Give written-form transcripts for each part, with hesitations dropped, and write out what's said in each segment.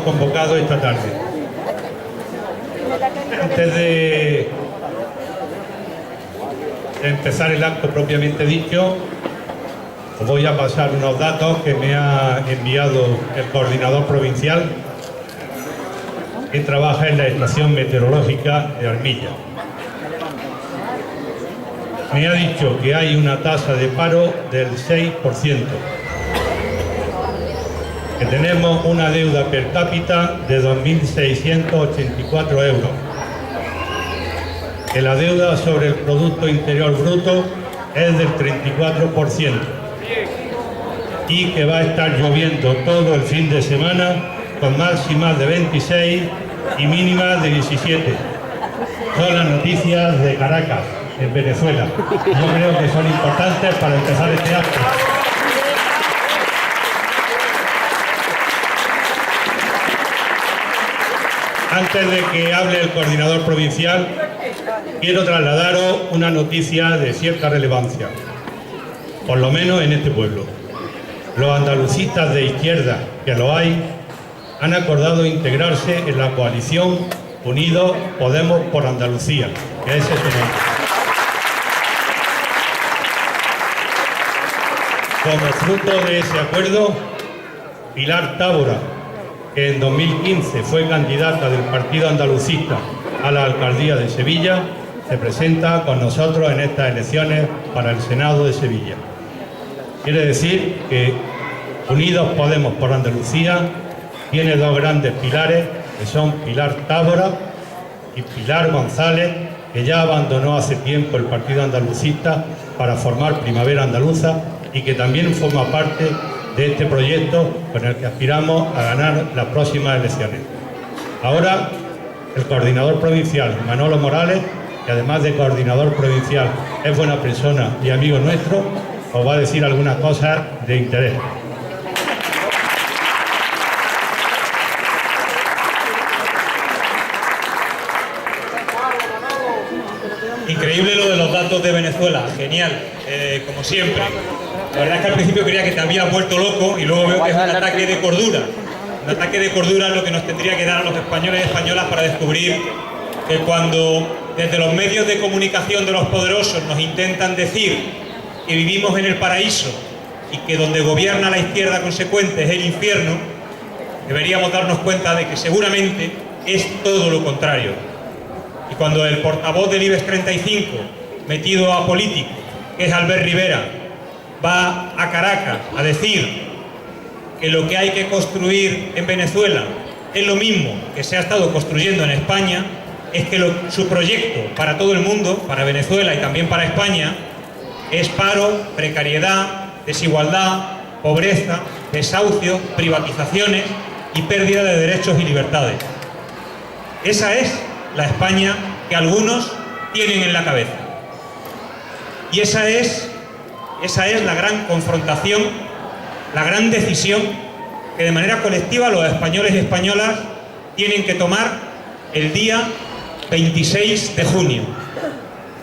convocado esta tarde. Antes de empezar el acto propiamente dicho, os voy a pasar unos datos que me ha enviado el coordinador provincial que trabaja en la estación meteorológica de Armilla. Me ha dicho que hay una tasa de paro del 6%, que tenemos una deuda per cápita de 2.684 euros, que la deuda sobre el Producto Interior Bruto es del 34% y que va a estar lloviendo todo el fin de semana con máximas de 26 y mínimas de 17. Son las noticias de Caracas, en Venezuela. Yo creo que son importantes para empezar este acto. Antes de que hable el coordinador provincial, quiero trasladaros una noticia de cierta relevancia, por lo menos en este pueblo. Los andalucistas de izquierda, que lo hay, han acordado integrarse en la coalición Unidos Podemos por Andalucía, que ese es su nombre. Como fruto de ese acuerdo, Pilar Tábora, que en 2015 fue candidata del Partido Andalucista a la alcaldía de Sevilla, se presenta con nosotros en estas elecciones para el Senado de Sevilla. Quiere decir que Unidos Podemos por Andalucía tiene dos grandes pilares, que son Pilar Tábora y Pilar González, que ya abandonó hace tiempo el Partido Andalucista para formar Primavera Andaluza y que también forma parte de este proyecto con el que aspiramos a ganar las próximas elecciones. Ahora, el coordinador provincial, Manolo Morales, que además de coordinador provincial es buena persona y amigo nuestro, os va a decir algunas cosas de interés. Increíble lo de los datos de Venezuela, genial, como siempre. La verdad es que al principio creía que te habías vuelto loco y luego veo que es un ataque de cordura. Un ataque de cordura es lo que nos tendría que dar a los españoles y españolas para descubrir que cuando desde los medios de comunicación de los poderosos nos intentan decir que vivimos en el paraíso y que donde gobierna la izquierda consecuente es el infierno, deberíamos darnos cuenta de que seguramente es todo lo contrario. Y cuando el portavoz del IBEX 35, metido a político, que es Albert Rivera, va a Caracas a decir que lo que hay que construir en Venezuela es lo mismo que se ha estado construyendo en España, es que su proyecto para todo el mundo, para Venezuela y también para España, es paro, precariedad, desigualdad, pobreza, desahucios, privatizaciones y pérdida de derechos y libertades. Esa es la España que algunos tienen en la cabeza. Y esa es la gran confrontación, la gran decisión que de manera colectiva los españoles y españolas tienen que tomar el día 26 de junio.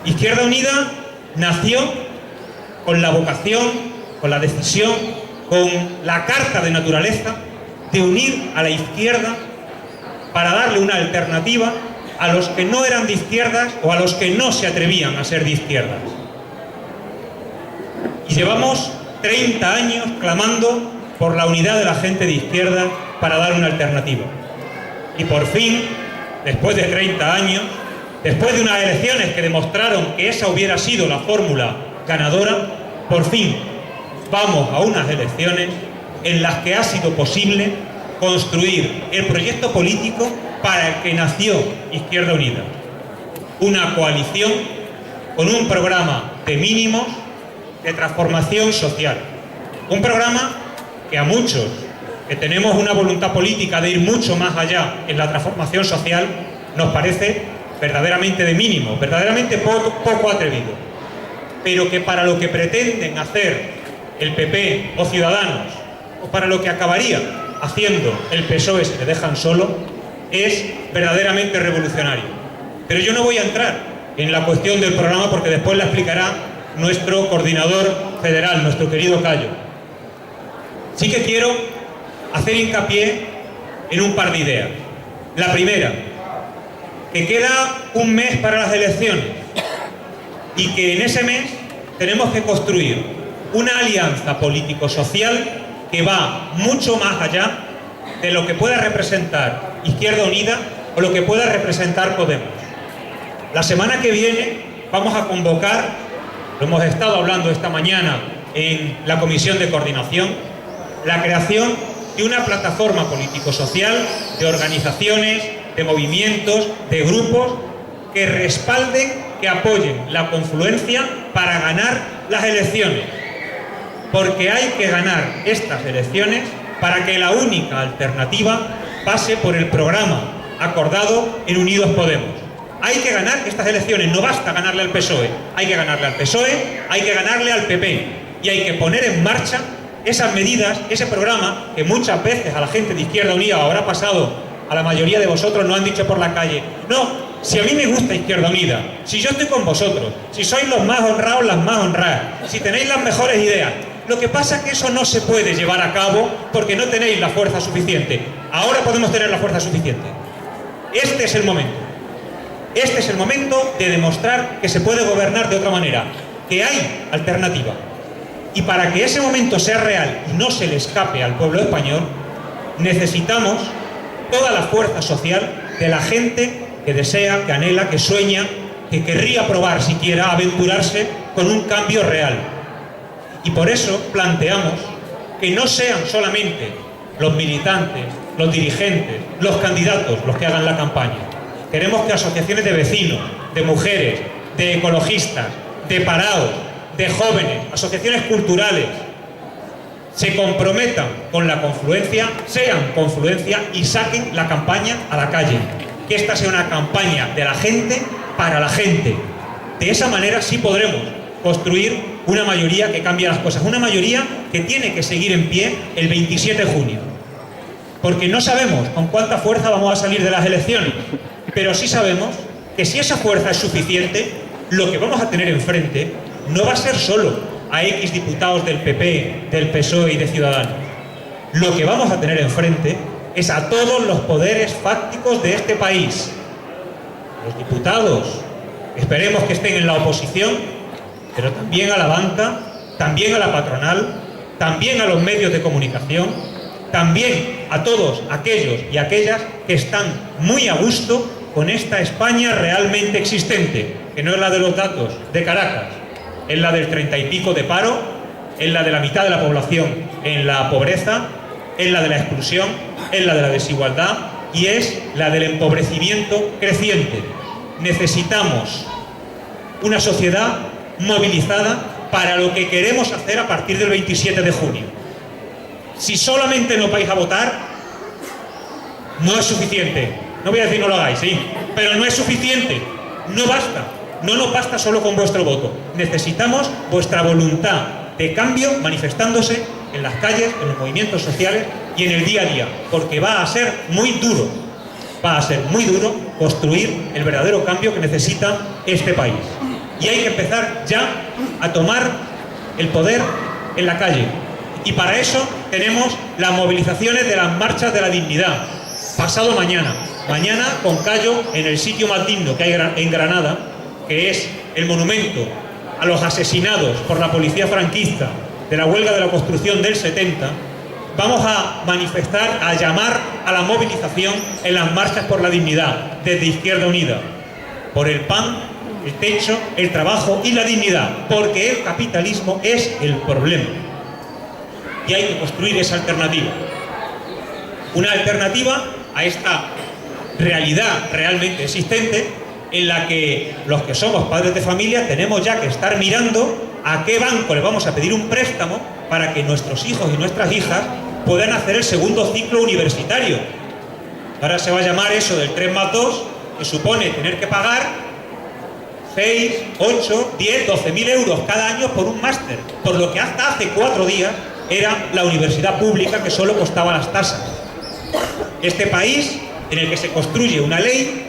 Izquierda Unida nació con la vocación, con la decisión, con la carta de naturaleza de unir a la izquierda para darle una alternativa a los que no eran de izquierdas o a los que no se atrevían a ser de izquierdas. Y llevamos 30 años clamando por la unidad de la gente de izquierda para dar una alternativa. Y por fin, después de 30 años, después de unas elecciones que demostraron que esa hubiera sido la fórmula ganadora, por fin vamos a unas elecciones en las que ha sido posible construir el proyecto político para el que nació Izquierda Unida. Una coalición con un programa de mínimos de transformación social. Un programa que a muchos que tenemos una voluntad política de ir mucho más allá en la transformación social nos parece verdaderamente de mínimo, verdaderamente poco atrevido. Pero que para lo que pretenden hacer el PP o Ciudadanos, o para lo que acabaría haciendo el PSOE si le dejan solo, es verdaderamente revolucionario. Pero yo no voy a entrar en la cuestión del programa porque después la explicará nuestro coordinador federal, nuestro querido Cayo. Sí que quiero hacer hincapié en un par de ideas. La primera, que queda un mes para las elecciones y que en ese mes tenemos que construir una alianza político-social que va mucho más allá de lo que pueda representar Izquierda Unida o lo que pueda representar Podemos. La semana que viene vamos a convocar, lo hemos estado hablando esta mañana en la Comisión de Coordinación, la creación de una plataforma político-social de organizaciones, de movimientos, de grupos que respalden, que apoyen la confluencia para ganar las elecciones. Porque hay que ganar estas elecciones para que la única alternativa pase por el programa acordado en Unidos Podemos. Hay que ganar estas elecciones, no basta ganarle al PSOE, hay que ganarle al PSOE, hay que ganarle al PP y hay que poner en marcha esas medidas, ese programa que muchas veces a la gente de Izquierda Unida habrá pasado, a la mayoría de vosotros no han dicho por la calle, no, si a mí me gusta Izquierda Unida, si yo estoy con vosotros, si sois los más honrados, las más honradas, si tenéis las mejores ideas. Lo que pasa es que eso no se puede llevar a cabo porque no tenéis la fuerza suficiente. Ahora podemos tener la fuerza suficiente. Este es el momento. Este es el momento de demostrar que se puede gobernar de otra manera, que hay alternativa. Y para que ese momento sea real y no se le escape al pueblo español, necesitamos toda la fuerza social de la gente que desea, que anhela, que sueña, que querría probar siquiera, aventurarse con un cambio real. Y por eso planteamos que no sean solamente los militantes, los dirigentes, los candidatos los que hagan la campaña. Queremos que asociaciones de vecinos, de mujeres, de ecologistas, de parados, de jóvenes, asociaciones culturales, se comprometan con la confluencia, sean confluencia y saquen la campaña a la calle. Que esta sea una campaña de la gente para la gente. De esa manera sí podremos construir una mayoría que cambie las cosas, una mayoría que tiene que seguir en pie el 27 de junio. Porque no sabemos con cuánta fuerza vamos a salir de las elecciones, pero sí sabemos que si esa fuerza es suficiente, lo que vamos a tener enfrente no va a ser solo a X diputados del PP, del PSOE y de Ciudadanos. Lo que vamos a tener enfrente es a todos los poderes fácticos de este país. Los diputados, esperemos que estén en la oposición, pero también a la banca, también a la patronal, también a los medios de comunicación, también a todos aquellos y aquellas que están muy a gusto con esta España realmente existente, que no es la de los datos de Caracas, es la del 30 y pico de paro, es la de la mitad de la población en la pobreza, es la de la exclusión, es la de la desigualdad y es la del empobrecimiento creciente. Necesitamos una sociedad movilizada para lo que queremos hacer a partir del 27 de junio. Si solamente nos vais a votar, no es suficiente. No voy a decir no lo hagáis, sí, pero no es suficiente. No basta. No nos basta solo con vuestro voto. Necesitamos vuestra voluntad de cambio manifestándose en las calles, en los movimientos sociales y en el día a día, porque va a ser muy duro. Va a ser muy duro construir el verdadero cambio que necesita este país. Y hay que empezar ya a tomar el poder en la calle. Y para eso tenemos las movilizaciones de las marchas de la dignidad. Pasado mañana con Cayo en el sitio más digno que hay en Granada, que es el monumento a los asesinados por la policía franquista de la huelga de la construcción del 70, vamos a manifestar, a llamar a la movilización en las marchas por la dignidad desde Izquierda Unida, por el pan, el techo, el trabajo y la dignidad, porque el capitalismo es el problema. Y hay que construir esa alternativa. Una alternativa a esta realidad realmente existente en la que los que somos padres de familia tenemos ya que estar mirando a qué banco le vamos a pedir un préstamo para que nuestros hijos y nuestras hijas puedan hacer el segundo ciclo universitario. Ahora se va a llamar eso del 3+2, que supone tener que pagar 6, 8, 10, 12.000 euros cada año por un máster, por lo que hasta hace 4 días era la universidad pública que solo costaba las tasas. Este país en el que se construye una ley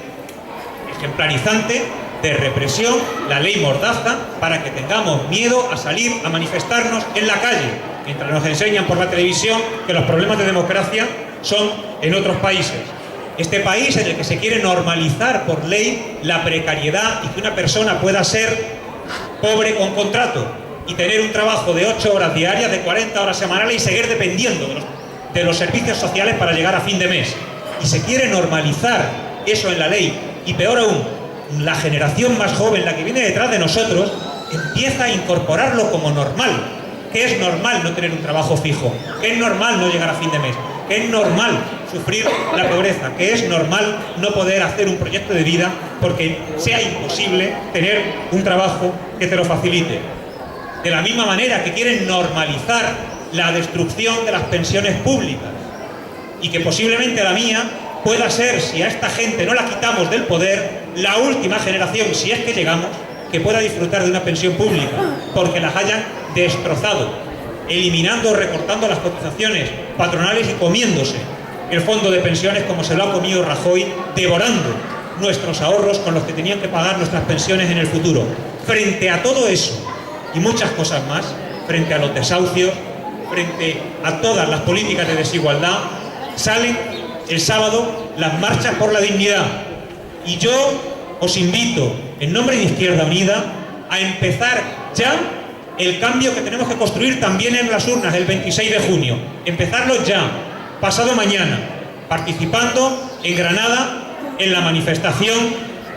ejemplarizante de represión, la ley Mordaza, para que tengamos miedo a salir a manifestarnos en la calle, mientras nos enseñan por la televisión que los problemas de democracia son en otros países. Este país en el que se quiere normalizar por ley la precariedad y que una persona pueda ser pobre con contrato y tener un trabajo de 8 horas diarias, de 40 horas semanales y seguir dependiendo de los servicios sociales para llegar a fin de mes. Y se quiere normalizar eso en la ley. Y peor aún, la generación más joven, la que viene detrás de nosotros, empieza a incorporarlo como normal. Que es normal no tener un trabajo fijo, que es normal no llegar a fin de mes, que es normal sufrir la pobreza, que es normal no poder hacer un proyecto de vida porque sea imposible tener un trabajo que te lo facilite. De la misma manera que quieren normalizar la destrucción de las pensiones públicas y que posiblemente la mía pueda ser, si a esta gente no la quitamos del poder, la última generación, si es que llegamos, que pueda disfrutar de una pensión pública, porque las hayan destrozado, eliminando o recortando las cotizaciones patronales y comiéndose el fondo de pensiones como se lo ha comido Rajoy, devorando nuestros ahorros con los que tenían que pagar nuestras pensiones en el futuro. Frente a todo eso y muchas cosas más, frente a los desahucios, frente a todas las políticas de desigualdad, salen el sábado las marchas por la dignidad. Y yo os invito, en nombre de Izquierda Unida, a empezar ya el cambio que tenemos que construir también en las urnas el 26 de junio. Empezarlo ya, pasado mañana, participando en Granada en la manifestación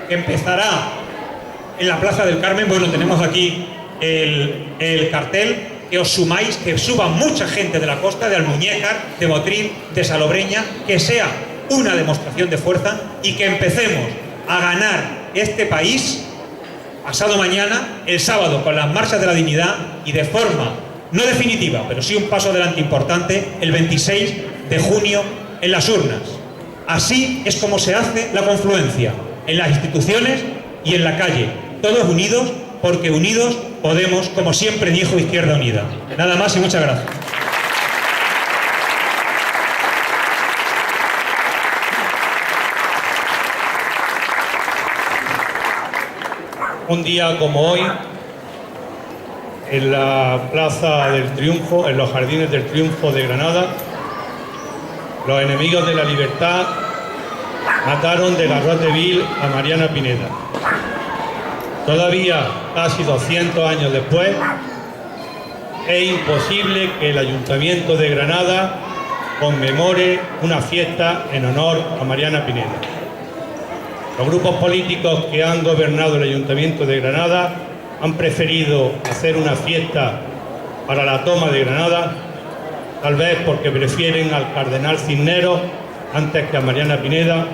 que empezará en la Plaza del Carmen. Bueno, tenemos aquí el cartel, que os sumáis, que suba mucha gente de la costa, de Almuñécar, de Motril, de Salobreña, que sea una demostración de fuerza y que empecemos a ganar este país pasado mañana, el sábado, con las marchas de la dignidad y de forma no definitiva, pero sí un paso adelante importante, el 26 de junio en las urnas. Así es como se hace la confluencia, en las instituciones y en la calle, todos unidos, porque unidos podemos, como siempre dijo Izquierda Unida. Nada más y muchas gracias. Un día como hoy, en la Plaza del Triunfo, en los Jardines del Triunfo de Granada, los enemigos de la libertad mataron de garrote vil a Mariana Pineda. Todavía, casi 200 años después, es imposible que el Ayuntamiento de Granada conmemore una fiesta en honor a Mariana Pineda. Los grupos políticos que han gobernado el Ayuntamiento de Granada han preferido hacer una fiesta para la toma de Granada, tal vez porque prefieren al cardenal Cisneros antes que a Mariana Pineda,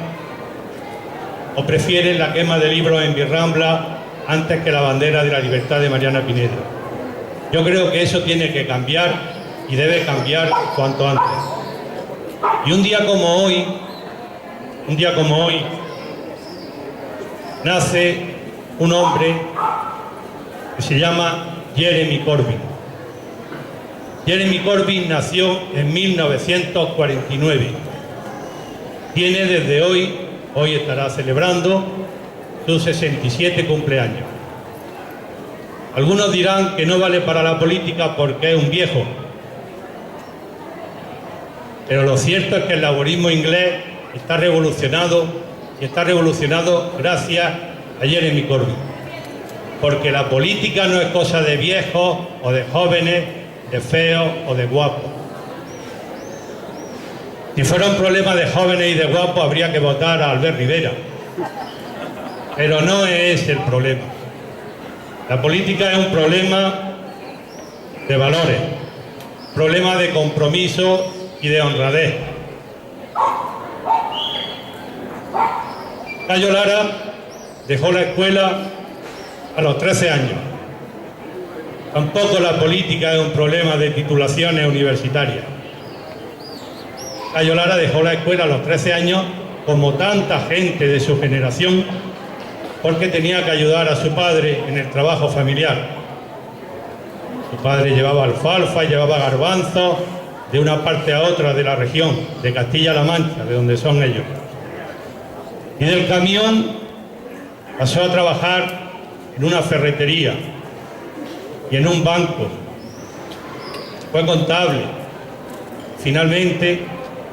o prefieren la quema de libros en Birrambla antes que la bandera de la libertad de Mariana Pineda. Yo creo que eso tiene que cambiar y debe cambiar cuanto antes. Y un día como hoy, nace un hombre que se llama Jeremy Corbyn. Jeremy Corbyn nació en 1949. Tiene desde hoy estará celebrando su 67 cumpleaños. Algunos dirán que no vale para la política porque es un viejo. Pero lo cierto es que el laborismo inglés está revolucionado y está revolucionado gracias a Jeremy Corbyn. Porque la política no es cosa de viejos o de jóvenes, de feos o de guapos. Si fuera un problema de jóvenes y de guapos, habría que votar a Albert Rivera. Pero no es el problema. La política es un problema de valores, problema de compromiso y de honradez. Cayo Lara dejó la escuela a los 13 años. Tampoco la política es un problema de titulaciones universitarias. Cayo Lara dejó la escuela a los 13 años, como tanta gente de su generación, porque tenía que ayudar a su padre en el trabajo familiar. Su padre llevaba alfalfa y llevaba garbanzos de una parte a otra de la región, de Castilla-La Mancha, de donde son ellos. Y del camión pasó a trabajar en una ferretería y en un banco. Fue contable. Finalmente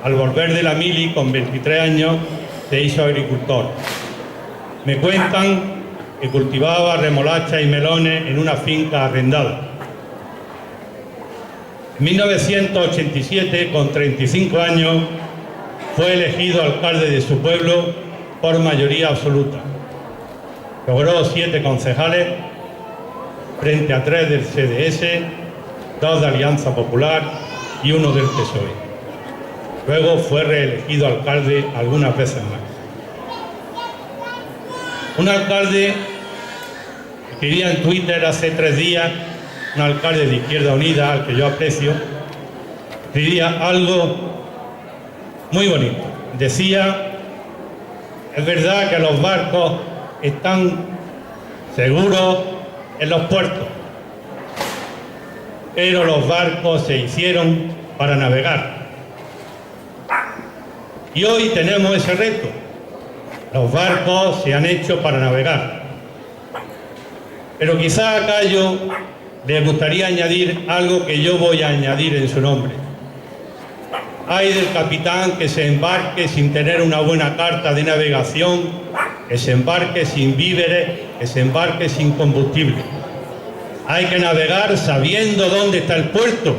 Al volver de la mili, con 23 años, se hizo agricultor. Me cuentan que cultivaba remolacha y melones en una finca arrendada. En 1987, con 35 años, fue elegido alcalde de su pueblo por mayoría absoluta. Logró 7 concejales frente a 3 del CDS, 2 de Alianza Popular y 1 del PSOE. Luego fue reelegido alcalde algunas veces más. Un alcalde que escribía en Twitter hace 3 días, un alcalde de Izquierda Unida, al que yo aprecio, escribía algo muy bonito. Decía: es verdad que los barcos están seguros en los puertos, pero los barcos se hicieron para navegar. Y hoy tenemos ese reto. Los barcos se han hecho para navegar. Pero quizá a Cayo le gustaría añadir algo que yo voy a añadir en su nombre. Ay del capitán que se embarque sin tener una buena carta de navegación, que se embarque sin víveres, que se embarque sin combustible. Hay que navegar sabiendo dónde está el puerto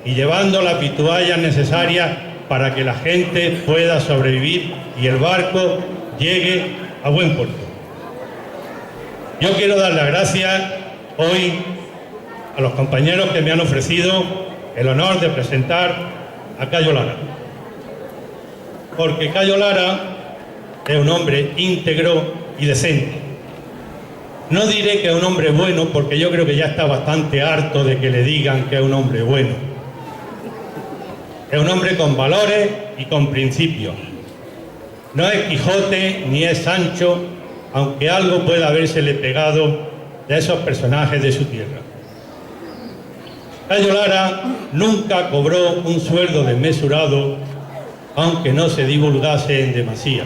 y llevando las vituallas necesarias para que la gente pueda sobrevivir y el barco llegue a buen puerto. Yo quiero dar las gracias hoy a los compañeros que me han ofrecido el honor de presentar a Cayo Lara. Porque Cayo Lara es un hombre íntegro y decente. No diré que es un hombre bueno, porque yo creo que ya está bastante harto de que le digan que es un hombre bueno. Es un hombre con valores y con principios. No es Quijote ni es Sancho, aunque algo pueda habérsele pegado de esos personajes de su tierra. Cayo Lara nunca cobró un sueldo desmesurado, aunque no se divulgase en demasía.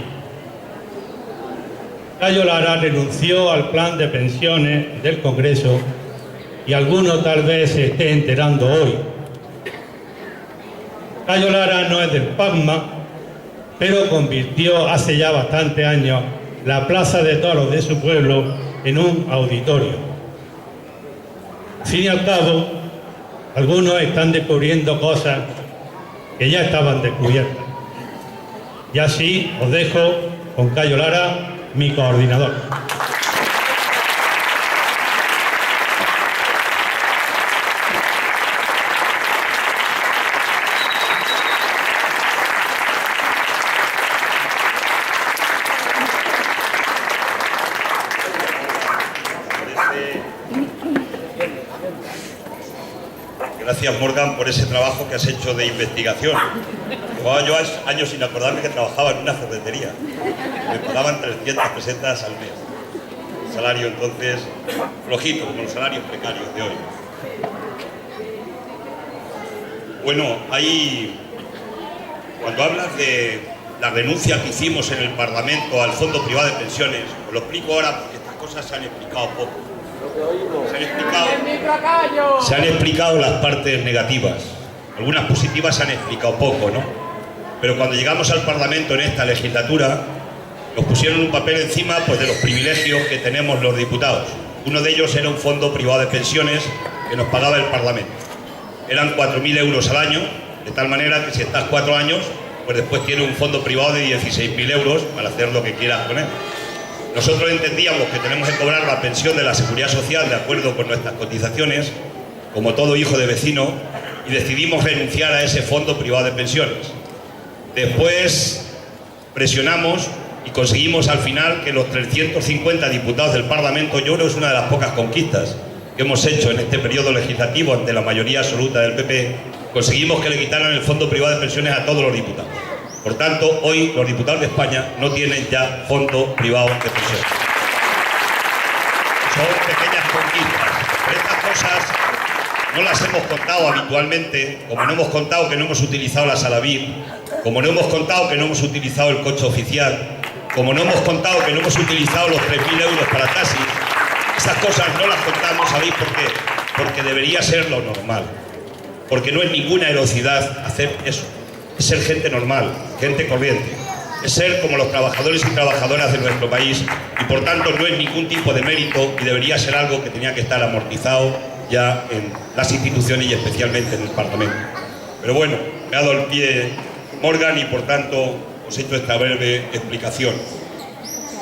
Cayo Lara renunció al plan de pensiones del Congreso y alguno tal vez se esté enterando hoy. Cayo Lara no es del PACMA, pero convirtió hace ya bastantes años la plaza de toros de su pueblo en un auditorio. Al fin y al cabo, algunos están descubriendo cosas que ya estaban descubiertas. Y así os dejo con Cayo Lara, mi coordinador. Gracias, Morgan, por ese trabajo que has hecho de investigación. Llevaba yo años sin acordarme que trabajaba en una ferretería. Me pagaban 300 pesetas al mes. El salario entonces flojito, como los salarios precarios de hoy. Bueno, cuando hablas de la renuncia que hicimos en el Parlamento al Fondo Privado de Pensiones, os lo explico ahora porque estas cosas se han explicado poco. Se han explicado las partes negativas. Algunas positivas se han explicado poco, ¿no? Pero cuando llegamos al Parlamento en esta legislatura, nos pusieron un papel encima pues, de los privilegios que tenemos los diputados. Uno de ellos era un fondo privado de pensiones que nos pagaba el Parlamento. Eran 4.000 euros al año, de tal manera que si estás 4 años, pues después tienes un fondo privado de 16.000 euros para hacer lo que quieras con él. Nosotros entendíamos que tenemos que cobrar la pensión de la Seguridad Social de acuerdo con nuestras cotizaciones, como todo hijo de vecino, y decidimos renunciar a ese fondo privado de pensiones. Después presionamos y conseguimos al final que los 350 diputados del Parlamento, yo creo que es una de las pocas conquistas que hemos hecho en este periodo legislativo ante la mayoría absoluta del PP, conseguimos que le quitaran el fondo privado de pensiones a todos los diputados. Por tanto, hoy los diputados de España no tienen ya fondo privado de pensiones. Son pequeñas conquistas, pero estas cosas no las hemos contado habitualmente, como no hemos contado que no hemos utilizado la sala VIP, como no hemos contado que no hemos utilizado el coche oficial, como no hemos contado que no hemos utilizado los 3.000 euros para taxis. Esas cosas no las contamos, ¿sabéis por qué? Porque debería ser lo normal, porque no es ninguna heroicidad hacer eso. es ser gente normal, gente corriente, es ser como los trabajadores y trabajadoras de nuestro país y por tanto no es ningún tipo de mérito y debería ser algo que tenía que estar amortizado ya en las instituciones y especialmente en el Parlamento. Pero bueno, me ha dado el pie Morgan y por tanto os he hecho esta breve explicación.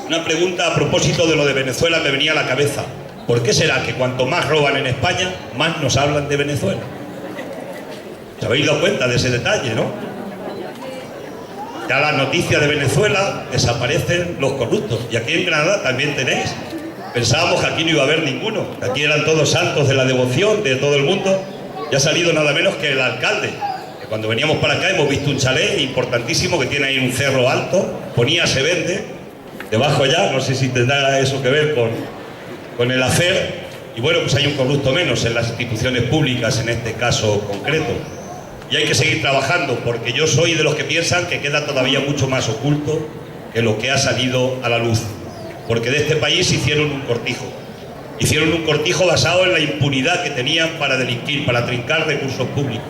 Una pregunta a propósito de lo de Venezuela me venía a la cabeza. ¿Por qué será que cuanto más roban en España, más nos hablan de Venezuela? ¿Os habéis dado cuenta de ese detalle, no? Ya las noticias de Venezuela desaparecen los corruptos. Y aquí en Granada también tenéis. Pensábamos que aquí no iba a haber ninguno. Que aquí eran todos santos de la devoción de todo el mundo. Ya ha salido nada menos que el alcalde. Que cuando veníamos para acá hemos visto un chalet importantísimo que tiene ahí un cerro alto. Ponía se vende. Debajo ya, no sé si tendrá eso que ver con el hacer. Y bueno, pues hay un corrupto menos en las instituciones públicas en este caso concreto. Y hay que seguir trabajando, porque yo soy de los que piensan que queda todavía mucho más oculto que lo que ha salido a la luz. Porque de este país hicieron un cortijo. Hicieron un cortijo basado en la impunidad que tenían para delinquir, para trincar recursos públicos.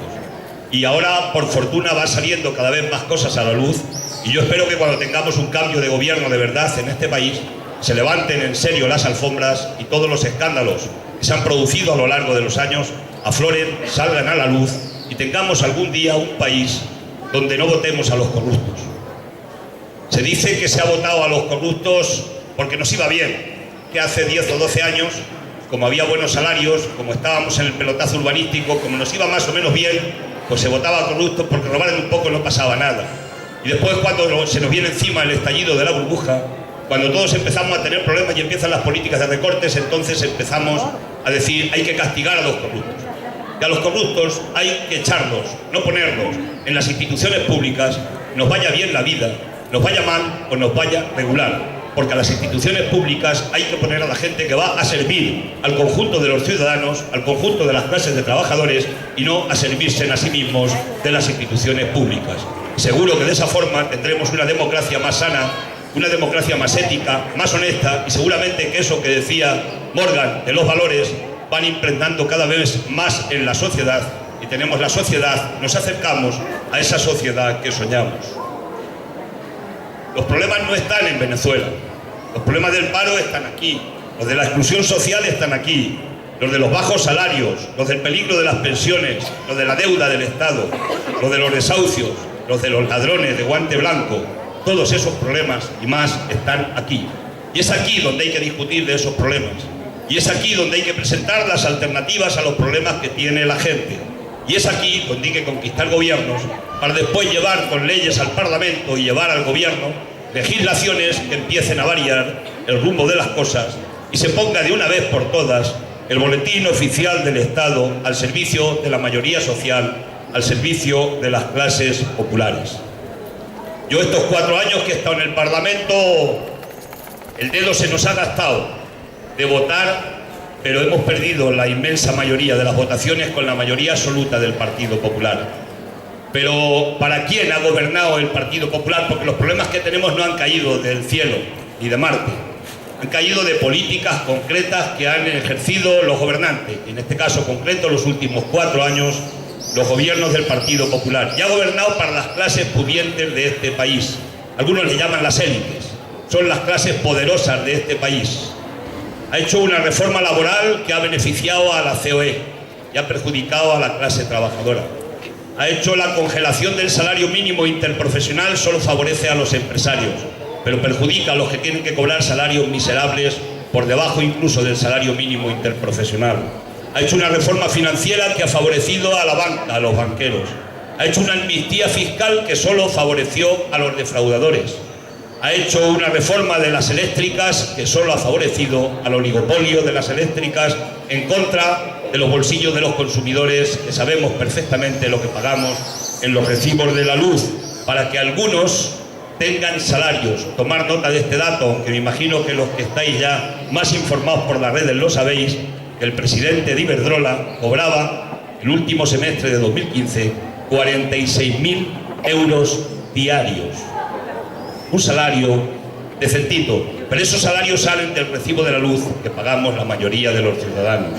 Y ahora, por fortuna, va saliendo cada vez más cosas a la luz. Y yo espero que cuando tengamos un cambio de gobierno de verdad en este país, se levanten en serio las alfombras y todos los escándalos que se han producido a lo largo de los años afloren, salgan a la luz y tengamos algún día un país donde no votemos a los corruptos. Se dice que se ha votado a los corruptos porque nos iba bien, que hace 10 o 12 años, como había buenos salarios, como estábamos en el pelotazo urbanístico, como nos iba más o menos bien, pues se votaba a corruptos porque robaran un poco no pasaba nada. Y después cuando se nos viene encima el estallido de la burbuja, cuando todos empezamos a tener problemas y empiezan las políticas de recortes, entonces empezamos a decir hay que castigar a los corruptos. Y a los corruptos hay que echarlos, no ponerlos en las instituciones públicas, nos vaya bien la vida, nos vaya mal o nos vaya regular. Porque a las instituciones públicas hay que poner a la gente que va a servir al conjunto de los ciudadanos, al conjunto de las clases de trabajadores y no a servirse a sí mismos de las instituciones públicas. Seguro que de esa forma tendremos una democracia más sana, una democracia más ética, más honesta y seguramente que eso que decía Morgan de los valores van impregnando cada vez más en la sociedad y tenemos la sociedad, nos acercamos a esa sociedad que soñamos. Los problemas no están en Venezuela, los problemas del paro están aquí, los de la exclusión social están aquí, los de los bajos salarios, los del peligro de las pensiones, los de la deuda del Estado, los de los desahucios, los de los ladrones de guante blanco, todos esos problemas y más están aquí. Y es aquí donde hay que discutir de esos problemas. Y es aquí donde hay que presentar las alternativas a los problemas que tiene la gente. Y es aquí donde hay que conquistar gobiernos para después llevar con leyes al Parlamento y llevar al gobierno legislaciones que empiecen a variar el rumbo de las cosas y se ponga de una vez por todas el boletín oficial del Estado al servicio de la mayoría social, al servicio de las clases populares. Yo estos 4 años que he estado en el Parlamento, el dedo se nos ha gastado de votar, pero hemos perdido la inmensa mayoría de las votaciones con la mayoría absoluta del Partido Popular. Pero ¿para quién ha gobernado el Partido Popular? Porque los problemas que tenemos no han caído del cielo ni de Marte. Han caído de políticas concretas que han ejercido los gobernantes. En este caso concreto, los últimos 4 años, los gobiernos del Partido Popular. Y ha gobernado para las clases pudientes de este país. Algunos le llaman las élites. Son las clases poderosas de este país. Ha hecho una reforma laboral que ha beneficiado a la COE y ha perjudicado a la clase trabajadora. Ha hecho la congelación del salario mínimo interprofesional, solo favorece a los empresarios, pero perjudica a los que tienen que cobrar salarios miserables por debajo incluso del salario mínimo interprofesional. Ha hecho una reforma financiera que ha favorecido a la banca, a los banqueros. Ha hecho una amnistía fiscal que solo favoreció a los defraudadores. Ha hecho una reforma de las eléctricas que solo ha favorecido al oligopolio de las eléctricas en contra de los bolsillos de los consumidores, que sabemos perfectamente lo que pagamos en los recibos de la luz, para que algunos tengan salarios. Tomar nota de este dato, aunque me imagino que los que estáis ya más informados por las redes lo sabéis, que el presidente de Iberdrola cobraba el último semestre de 2015 46.000 euros diarios. Un salario decentito, pero esos salarios salen del recibo de la luz que pagamos la mayoría de los ciudadanos.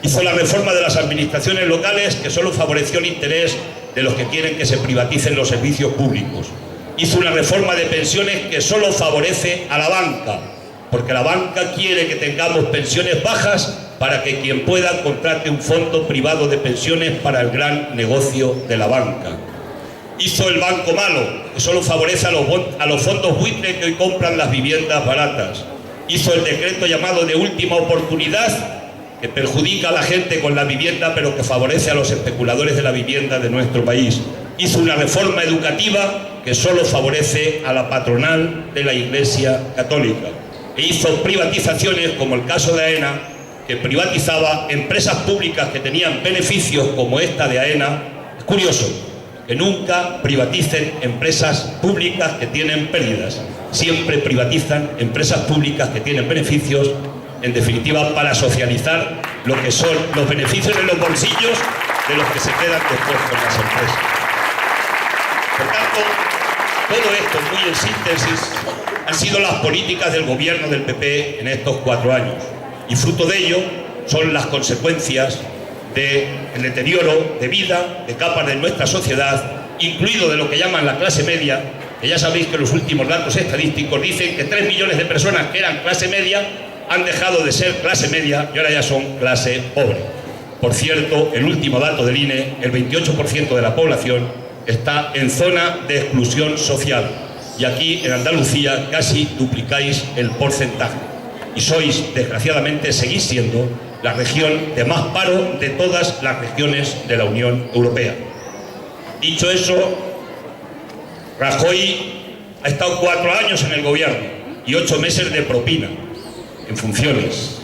Hizo la reforma de las administraciones locales que solo favoreció el interés de los que quieren que se privaticen los servicios públicos. Hizo una reforma de pensiones que solo favorece a la banca, porque la banca quiere que tengamos pensiones bajas para que quien pueda contrate un fondo privado de pensiones para el gran negocio de la banca. Hizo el banco malo, que solo favorece a los fondos buitre que hoy compran las viviendas baratas. Hizo el decreto llamado de última oportunidad, que perjudica a la gente con la vivienda, pero que favorece a los especuladores de la vivienda de nuestro país. Hizo una reforma educativa que solo favorece a la patronal de la Iglesia Católica. E hizo privatizaciones, como el caso de AENA, que privatizaba empresas públicas que tenían beneficios como esta de AENA. Es curioso que nunca privaticen empresas públicas que tienen pérdidas. Siempre privatizan empresas públicas que tienen beneficios, en definitiva, para socializar lo que son los beneficios en los bolsillos de los que se quedan después con las empresas. Por tanto, todo esto, muy en síntesis, han sido las políticas del gobierno del PP en estos 4 años. Y fruto de ello son las consecuencias del deterioro de vida de capas de nuestra sociedad, incluido de lo que llaman la clase media, que ya sabéis que los últimos datos estadísticos dicen que 3 millones de personas que eran clase media han dejado de ser clase media y ahora ya son clase pobre. Por cierto, el último dato del INE, el 28% de la población está en zona de exclusión social. Y aquí, en Andalucía, casi duplicáis el porcentaje. Y sois, desgraciadamente, seguís siendo la región de más paro de todas las regiones de la Unión Europea. Dicho eso, Rajoy ha estado 4 años en el gobierno y 8 meses de propina en funciones.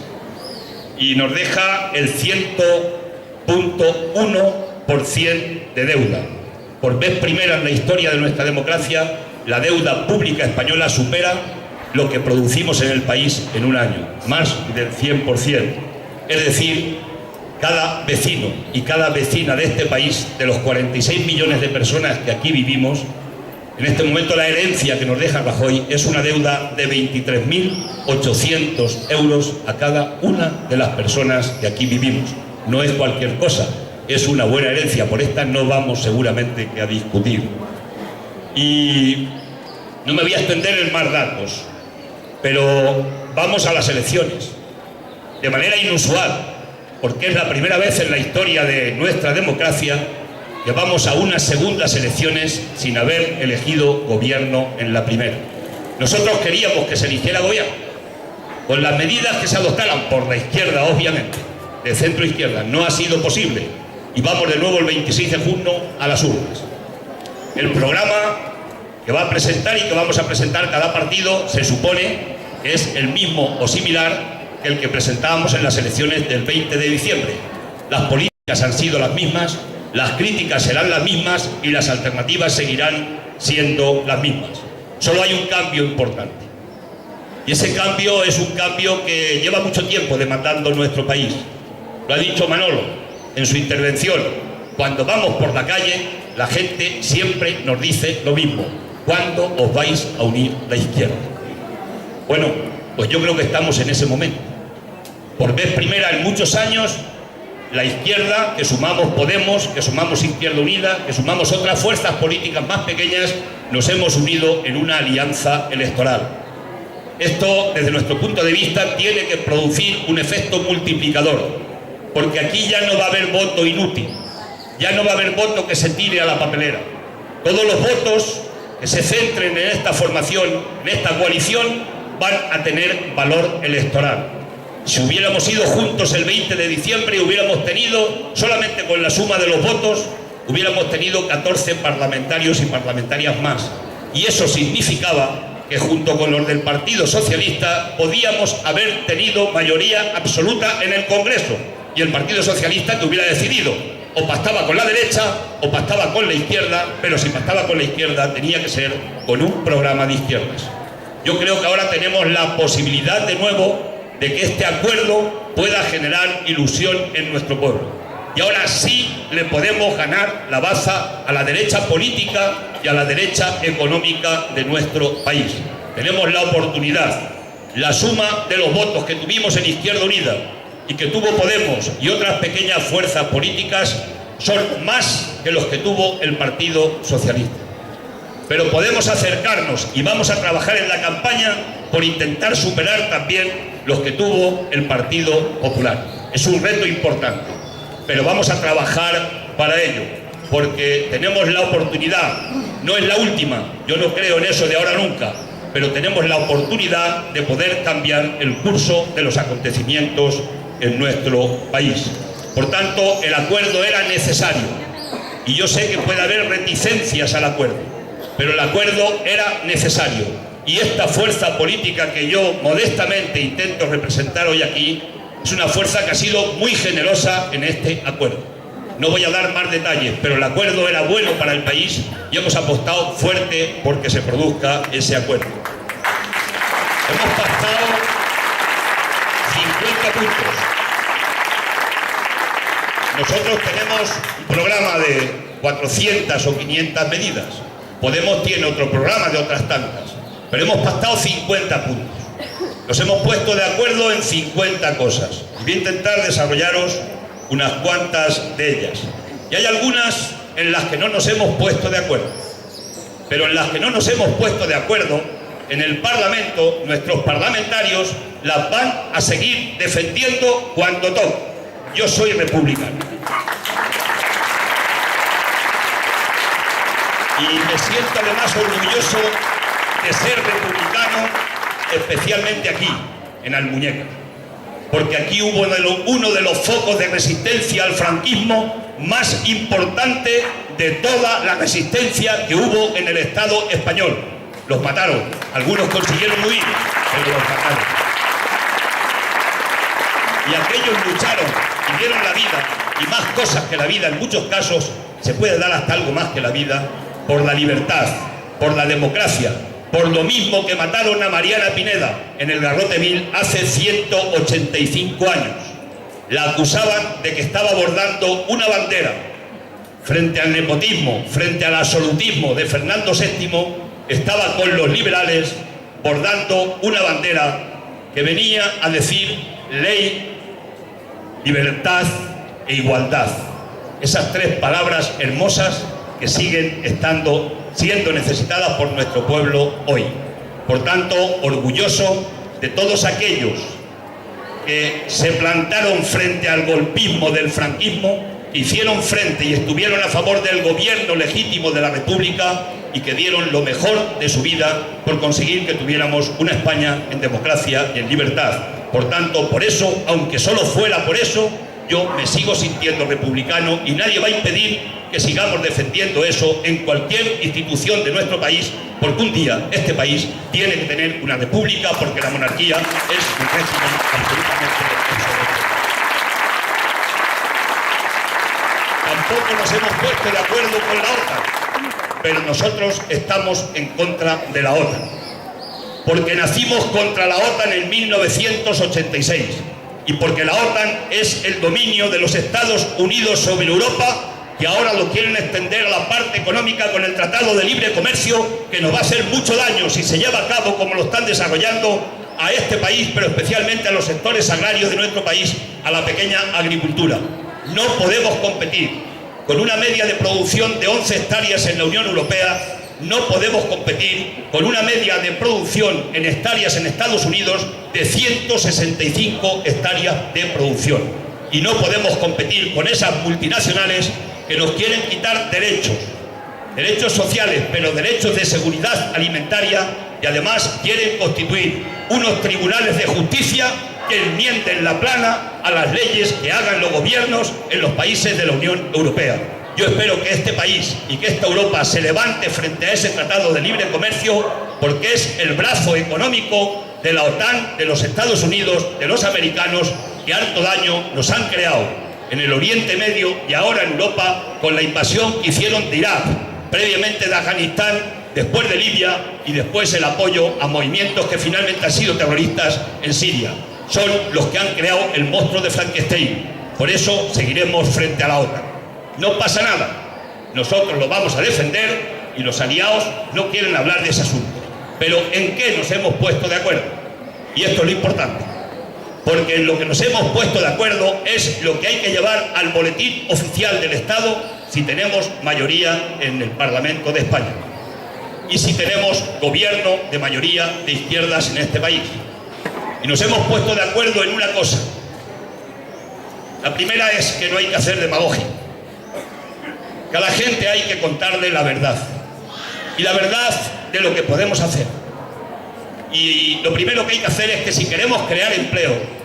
Y nos deja el 100.1% de deuda. Por vez primera en la historia de nuestra democracia, la deuda pública española supera lo que producimos en el país en un año, más del 100%. Es decir, cada vecino y cada vecina de este país, de los 46 millones de personas que aquí vivimos, en este momento la herencia que nos deja Rajoy es una deuda de 23.800 euros a cada una de las personas que aquí vivimos. No es cualquier cosa, es una buena herencia, por esta no vamos seguramente a discutir. Y no me voy a extender en más datos, pero vamos a las elecciones. De manera inusual, porque es la primera vez en la historia de nuestra democracia que vamos a unas segundas elecciones sin haber elegido gobierno en la primera. Nosotros queríamos que se eligiera gobierno, con las medidas que se adoptaran por la izquierda, obviamente, de centro izquierda. No ha sido posible y vamos de nuevo el 26 de junio a las urnas. El programa que va a presentar y que vamos a presentar cada partido se supone que es el mismo o similar que el que presentábamos en las elecciones del 20 de diciembre. Las políticas han sido las mismas, las críticas serán las mismas y las alternativas seguirán siendo las mismas. Solo hay un cambio importante. Y ese cambio es un cambio que lleva mucho tiempo demandando nuestro país. Lo ha dicho Manolo en su intervención. Cuando vamos por la calle, la gente siempre nos dice lo mismo: ¿cuándo os vais a unir la izquierda? Bueno, pues yo creo que estamos en ese momento. Por vez primera en muchos años, la izquierda, que sumamos Podemos, que sumamos Izquierda Unida, que sumamos otras fuerzas políticas más pequeñas, nos hemos unido en una alianza electoral. Esto, desde nuestro punto de vista, tiene que producir un efecto multiplicador, porque aquí ya no va a haber voto inútil, ya no va a haber voto que se tire a la papelera. Todos los votos que se centren en esta formación, en esta coalición, van a tener valor electoral. Si hubiéramos ido juntos el 20 de diciembre, hubiéramos tenido, solamente con la suma de los votos, hubiéramos tenido 14 parlamentarios y parlamentarias más. Y eso significaba que junto con los del Partido Socialista podíamos haber tenido mayoría absoluta en el Congreso. Y el Partido Socialista que hubiera decidido, o pactaba con la derecha o pactaba con la izquierda, pero si pactaba con la izquierda tenía que ser con un programa de izquierdas. Yo creo que ahora tenemos la posibilidad de nuevo de que este acuerdo pueda generar ilusión en nuestro pueblo. Y ahora sí le podemos ganar la baza a la derecha política y a la derecha económica de nuestro país. Tenemos la oportunidad. La suma de los votos que tuvimos en Izquierda Unida y que tuvo Podemos y otras pequeñas fuerzas políticas son más que los que tuvo el Partido Socialista. Pero podemos acercarnos y vamos a trabajar en la campaña por intentar superar también los que tuvo el Partido Popular. Es un reto importante, pero vamos a trabajar para ello, porque tenemos la oportunidad, no es la última, yo no creo en eso de ahora nunca, pero tenemos la oportunidad de poder cambiar el curso de los acontecimientos en nuestro país. Por tanto, el acuerdo era necesario, y yo sé que puede haber reticencias al acuerdo, pero el acuerdo era necesario, y esta fuerza política que yo modestamente intento representar hoy aquí, es una fuerza que ha sido muy generosa en este acuerdo. No voy a dar más detalles, pero el acuerdo era bueno para el país y hemos apostado fuerte porque se produzca ese acuerdo. Hemos pactado 50 puntos. Nosotros tenemos un programa de 400 o 500 medidas. Podemos tiene otro programa de otras tantas, pero hemos pactado 50 puntos. Nos hemos puesto de acuerdo en 50 cosas. Voy a intentar desarrollaros unas cuantas de ellas. Y hay algunas en las que no nos hemos puesto de acuerdo. Pero en las que no nos hemos puesto de acuerdo, en el Parlamento, nuestros parlamentarios las van a seguir defendiendo cuando toque. Yo soy republicano. Y me siento además orgulloso de ser republicano, especialmente aquí, en Almuñécar. Porque aquí hubo uno de los focos de resistencia al franquismo más importante de toda la resistencia que hubo en el Estado español. Los mataron, algunos consiguieron huir, pero los mataron. Y aquellos lucharon y dieron la vida, y más cosas que la vida, en muchos casos se puede dar hasta algo más que la vida, por la libertad, por la democracia, por lo mismo que mataron a Mariana Pineda en el Garrote Vil hace 185 años. La acusaban de que estaba bordando una bandera. Frente al nepotismo, frente al absolutismo de Fernando VII, estaba con los liberales bordando una bandera que venía a decir ley, libertad e igualdad. Esas tres palabras hermosas que siguen siendo necesitadas por nuestro pueblo hoy. Por tanto, orgulloso de todos aquellos que se plantaron frente al golpismo del franquismo, que hicieron frente y estuvieron a favor del gobierno legítimo de la República y que dieron lo mejor de su vida por conseguir que tuviéramos una España en democracia y en libertad. Por tanto, por eso, aunque solo fuera por eso, yo me sigo sintiendo republicano y nadie va a impedir que sigamos defendiendo eso en cualquier institución de nuestro país, porque un día este país tiene que tener una república, porque la monarquía es un régimen absolutamente obsoleto. Tampoco nos hemos puesto de acuerdo con la OTAN, pero nosotros estamos en contra de la OTAN, porque nacimos contra la OTAN en 1986 y porque la OTAN es el dominio de los Estados Unidos sobre Europa, que ahora lo quieren extender a la parte económica con el Tratado de Libre Comercio, que nos va a hacer mucho daño si se lleva a cabo como lo están desarrollando a este país, pero especialmente a los sectores agrarios de nuestro país, a la pequeña agricultura. No podemos competir con una media de producción de 11 hectáreas en la Unión Europea, no podemos competir con una media de producción en hectáreas en Estados Unidos de 165 hectáreas de producción. Y no podemos competir con esas multinacionales que nos quieren quitar derechos sociales, pero derechos de seguridad alimentaria, y además quieren constituir unos tribunales de justicia que enmienden la plana a las leyes que hagan los gobiernos en los países de la Unión Europea. Yo espero que este país y que esta Europa se levante frente a ese tratado de libre comercio, porque es el brazo económico de la OTAN, de los Estados Unidos, de los americanos, que harto daño nos han creado en el Oriente Medio y ahora en Europa con la invasión que hicieron de Irak, previamente de Afganistán, después de Libia y después el apoyo a movimientos que finalmente han sido terroristas en Siria. Son los que han creado el monstruo de Frankenstein. Por eso seguiremos frente a la OTAN. No pasa nada, nosotros lo vamos a defender y los aliados no quieren hablar de ese asunto. Pero ¿en qué nos hemos puesto de acuerdo? Y esto es lo importante. porque en lo que nos hemos puesto de acuerdo es lo que hay que llevar al boletín oficial del Estado si tenemos mayoría en el Parlamento de España y si tenemos gobierno de mayoría de izquierdas en este país. Y nos hemos puesto de acuerdo en una cosa. La primera es que no hay que hacer demagogia, que a la gente hay que contarle la verdad, y la verdad de lo que podemos hacer. Y lo primero que hay que hacer es que si queremos crear empleo,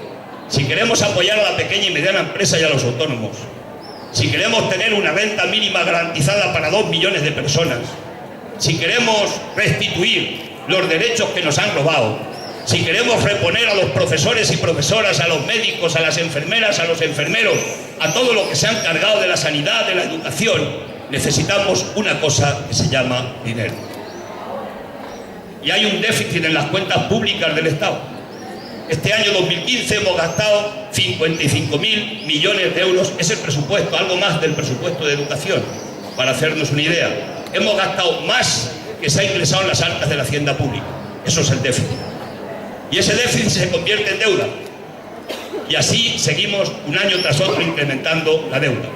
si queremos apoyar a la pequeña y mediana empresa y a los autónomos, si queremos tener una renta mínima garantizada para 2 millones de personas, si queremos restituir los derechos que nos han robado, si queremos reponer a los profesores y profesoras, a los médicos, a las enfermeras, a los enfermeros, a todo lo que se han cargado de la sanidad, de la educación, necesitamos una cosa que se llama dinero. Y hay un déficit en las cuentas públicas del Estado. Este año 2015 hemos gastado 55.000 millones de euros, es el presupuesto, algo más del presupuesto de educación, para hacernos una idea. Hemos gastado más que se ha ingresado en las arcas de la hacienda pública. Eso es el déficit. Y ese déficit se convierte en deuda. Y así seguimos un año tras otro incrementando la deuda.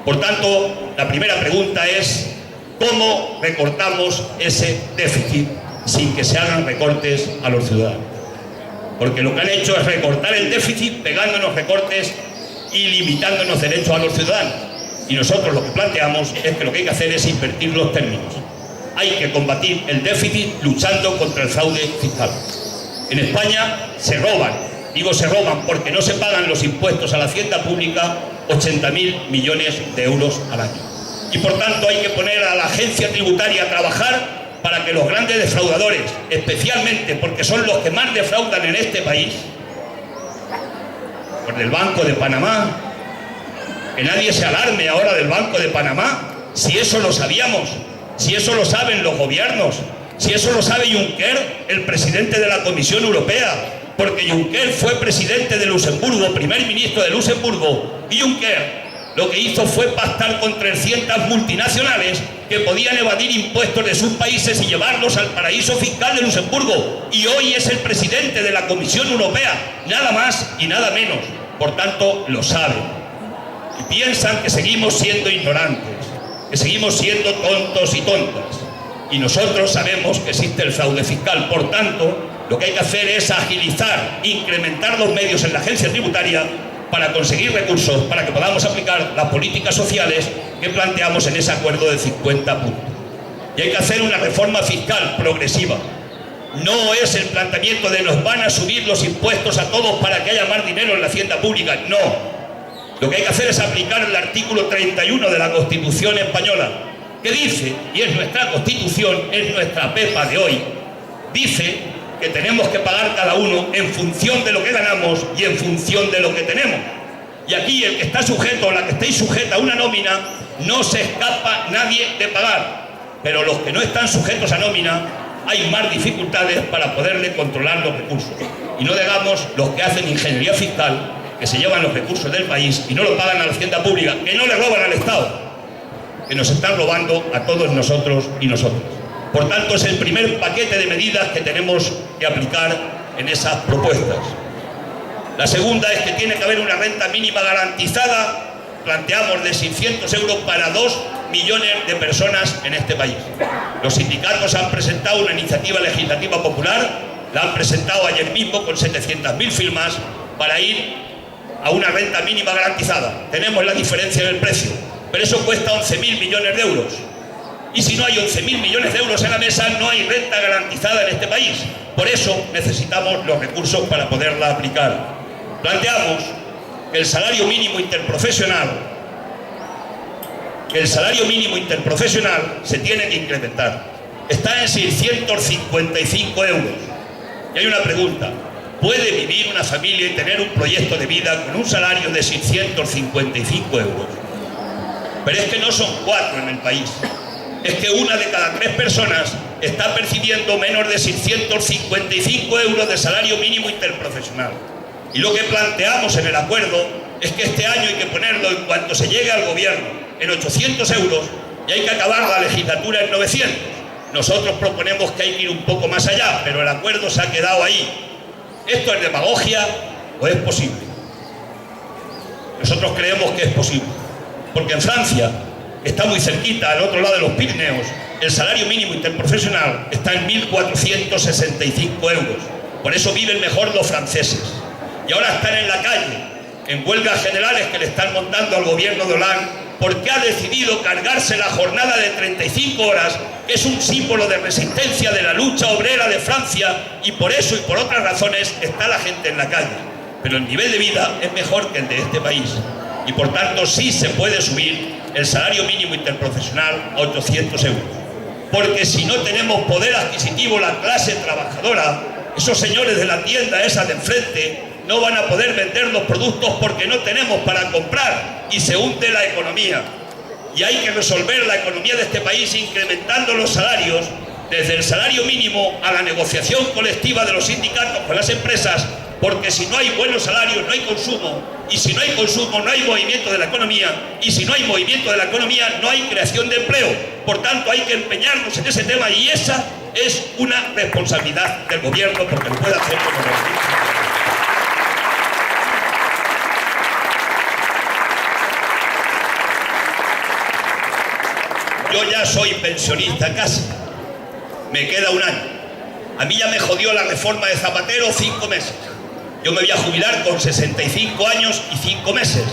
Por tanto, la primera pregunta es ¿cómo recortamos ese déficit sin que se hagan recortes a los ciudadanos? Porque lo que han hecho es recortar el déficit pegándonos recortes y limitándonos derechos a los ciudadanos. Y nosotros lo que planteamos es que lo que hay que hacer es invertir los términos. Hay que combatir el déficit luchando contra el fraude fiscal. En España se roban, digo se roban porque no se pagan los impuestos a la hacienda pública 80.000 millones de euros al año. Y por tanto hay que poner a la agencia tributaria a trabajar para que los grandes defraudadores, especialmente porque son los que más defraudan en este país, por el Banco de Panamá, que nadie se alarme ahora del Banco de Panamá, si eso lo sabíamos, si eso lo saben los gobiernos, si eso lo sabe Juncker, el presidente de la Comisión Europea, porque Juncker fue presidente de Luxemburgo, primer ministro de Luxemburgo, y Juncker lo que hizo fue pactar con 300 multinacionales que podían evadir impuestos de sus países y llevarlos al paraíso fiscal de Luxemburgo. Y hoy es el presidente de la Comisión Europea, nada más y nada menos. Por tanto, lo saben. Y piensan que seguimos siendo ignorantes, que seguimos siendo tontos y tontas. Y nosotros sabemos que existe el fraude fiscal. Por tanto, lo que hay que hacer es agilizar, incrementar los medios en la agencia tributaria para conseguir recursos, para que podamos aplicar las políticas sociales que planteamos en ese acuerdo de 50 puntos. Y hay que hacer una reforma fiscal progresiva. No es el planteamiento de nos van a subir los impuestos a todos para que haya más dinero en la hacienda pública, no. Lo que hay que hacer es aplicar el artículo 31 de la Constitución española, que dice, y es nuestra Constitución, es nuestra pepa de hoy, dice que tenemos que pagar cada uno en función de lo que ganamos y en función de lo que tenemos. Y aquí el que está sujeto o la que estéis sujeta a una nómina, no se escapa nadie de pagar. Pero los que no están sujetos a nómina, hay más dificultades para poderle controlar los recursos. Y no digamos los que hacen ingeniería fiscal, que se llevan los recursos del país y no lo pagan a la hacienda pública, que no le roban al Estado, que nos están robando a todos nosotros y nosotras. Por tanto, es el primer paquete de medidas que tenemos que aplicar en esas propuestas. La segunda es que tiene que haber una renta mínima garantizada, planteamos de 600 euros para 2 millones de personas en este país. Los sindicatos han presentado una iniciativa legislativa popular, la han presentado ayer mismo con 700.000 firmas para ir a una renta mínima garantizada. Tenemos la diferencia en el precio, pero eso cuesta 11.000 millones de euros. Y si no hay 11.000 millones de euros en la mesa, no hay renta garantizada en este país. Por eso necesitamos los recursos para poderla aplicar. Planteamos que el salario mínimo interprofesional se tiene que incrementar. Está en 655 euros. Y hay una pregunta. ¿Puede vivir una familia y tener un proyecto de vida con un salario de 655 euros? Pero es que no son 4 en el país. Es que una de cada 3 personas está percibiendo menos de 655 euros de salario mínimo interprofesional. Y lo que planteamos en el acuerdo es que este año hay que ponerlo, en cuanto se llegue al gobierno, en 800 euros y hay que acabar la legislatura en 900. Nosotros proponemos que hay que ir un poco más allá, pero el acuerdo se ha quedado ahí. Esto es demagogia, ¿O es posible? Nosotros creemos que es posible, porque en Francia, que está muy cerquita, al otro lado de los Pirineos, el salario mínimo interprofesional está en 1.465 euros. Por eso viven mejor los franceses. Y ahora están en la calle, en huelgas generales que le están montando al gobierno de Hollande, porque ha decidido cargarse la jornada de 35 horas, que es un símbolo de resistencia de la lucha obrera de Francia, y por eso y por otras razones está la gente en la calle. Pero el nivel de vida es mejor que el de este país, y por tanto sí se puede subir el salario mínimo interprofesional a 800 euros. Porque si no tenemos poder adquisitivo la clase trabajadora, esos señores de la tienda esa de enfrente no van a poder vender los productos porque no tenemos para comprar y se hunde la economía. Y hay que resolver la economía de este país incrementando los salarios, desde el salario mínimo a la negociación colectiva de los sindicatos con las empresas, porque si no hay buenos salarios no hay consumo, y si no hay consumo no hay movimiento de la economía, y si no hay movimiento de la economía no hay creación de empleo. Por tanto hay que empeñarnos en ese tema, y esa es una responsabilidad del gobierno, porque lo puede hacer como lo. Yo ya soy pensionista casi, me queda un año. A mí ya me jodió la reforma de Zapatero 5 meses. Yo me voy a jubilar con 65 años y 5 meses,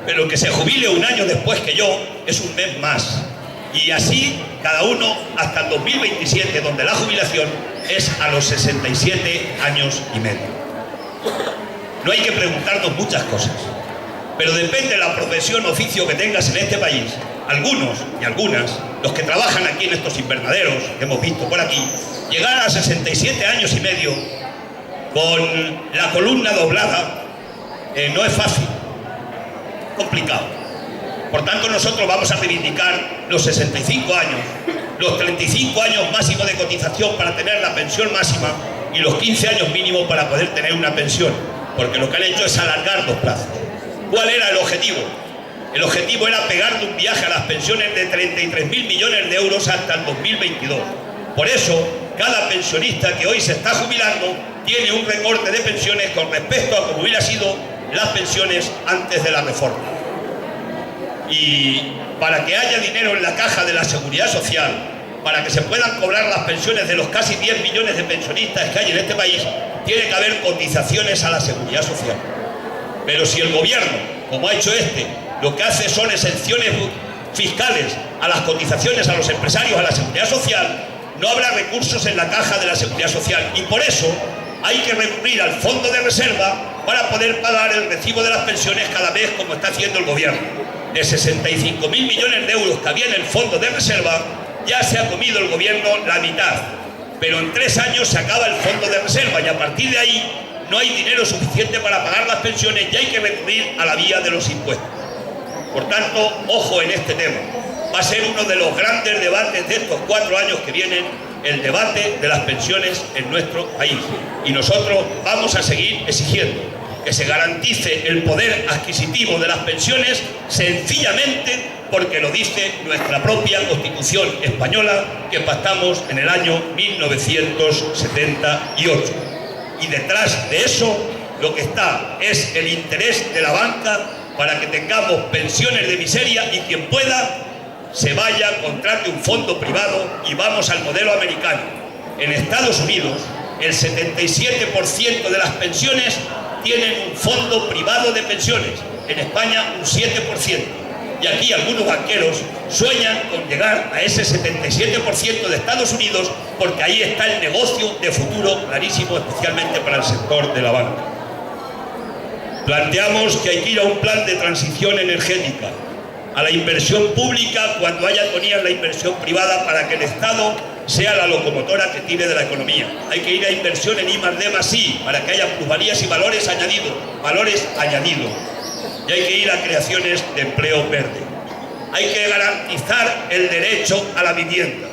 pero el que se jubile un año después que yo es un mes más. Y así cada uno hasta el 2027, donde la jubilación es a los 67 años y medio. No hay que preguntarnos muchas cosas, pero depende de la profesión o oficio que tengas en este país. Algunos y algunas, los que trabajan aquí en estos invernaderos que hemos visto por aquí, llegar a 67 años y medio con la columna doblada no es fácil, complicado. Por tanto, nosotros vamos a reivindicar los 65 años, los 35 años máximo de cotización para tener la pensión máxima y los 15 años mínimo para poder tener una pensión, porque lo que han hecho es alargar los plazos. ¿Cuál era el objetivo? El objetivo era pegarle un viaje a las pensiones de 33.000 millones de euros hasta el 2022. Por eso, cada pensionista que hoy se está jubilando tiene un recorte de pensiones con respecto a como hubiera sido las pensiones antes de la reforma. Y para que haya dinero en la caja de la Seguridad Social, para que se puedan cobrar las pensiones de los casi 10 millones de pensionistas que hay en este país, tiene que haber cotizaciones a la Seguridad Social. Pero si el gobierno, como ha hecho este, lo que hace son exenciones fiscales a las cotizaciones a los empresarios, a la Seguridad Social, no habrá recursos en la caja de la Seguridad Social, y por eso hay que recurrir al fondo de reserva para poder pagar el recibo de las pensiones cada mes, como está haciendo el gobierno. De 65.000 millones de euros que había en el fondo de reserva, ya se ha comido el gobierno la mitad, pero en 3 años se acaba el fondo de reserva y a partir de ahí no hay dinero suficiente para pagar las pensiones y hay que recurrir a la vía de los impuestos. Por tanto, ojo en este tema. Va a ser uno de los grandes debates de estos 4 años que vienen, el debate de las pensiones en nuestro país. Y nosotros vamos a seguir exigiendo que se garantice el poder adquisitivo de las pensiones, sencillamente porque lo dice nuestra propia Constitución española, que pactamos en el año 1978. Y detrás de eso lo que está es el interés de la banca para que tengamos pensiones de miseria, y quien pueda se vaya, contrate un fondo privado y vamos al modelo americano. En Estados Unidos el 77% de las pensiones tienen un fondo privado de pensiones, en España un 7%. Y aquí algunos banqueros sueñan con llegar a ese 77% de Estados Unidos, porque ahí está el negocio de futuro clarísimo, especialmente para el sector de la banca. Planteamos que hay que ir a un plan de transición energética, a la inversión pública cuando haya atonía en la inversión privada, para que el Estado sea la locomotora que tire de la economía. Hay que ir a inversión en I+D+I para que haya plusvalías y valores añadidos. Y hay que ir a creaciones de empleo verde. Hay que garantizar el derecho a la vivienda.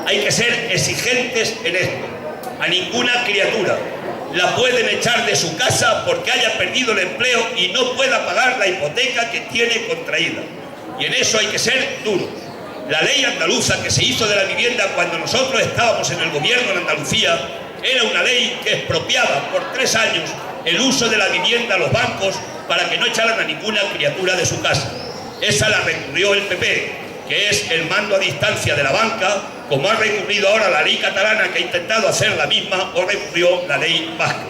Hay que ser exigentes en esto. A ninguna criatura la pueden echar de su casa porque haya perdido el empleo y no pueda pagar la hipoteca que tiene contraída. Y en eso hay que ser duros. La ley andaluza que se hizo de la vivienda cuando nosotros estábamos en el gobierno en Andalucía Era una ley que expropiaba por 3 años el uso de la vivienda a los bancos para que no echaran a ninguna criatura de su casa. Esa la recurrió el PP, que es el mando a distancia de la banca, como ha recurrido ahora la ley catalana, que ha intentado hacer la misma, o recurrió la ley vasca.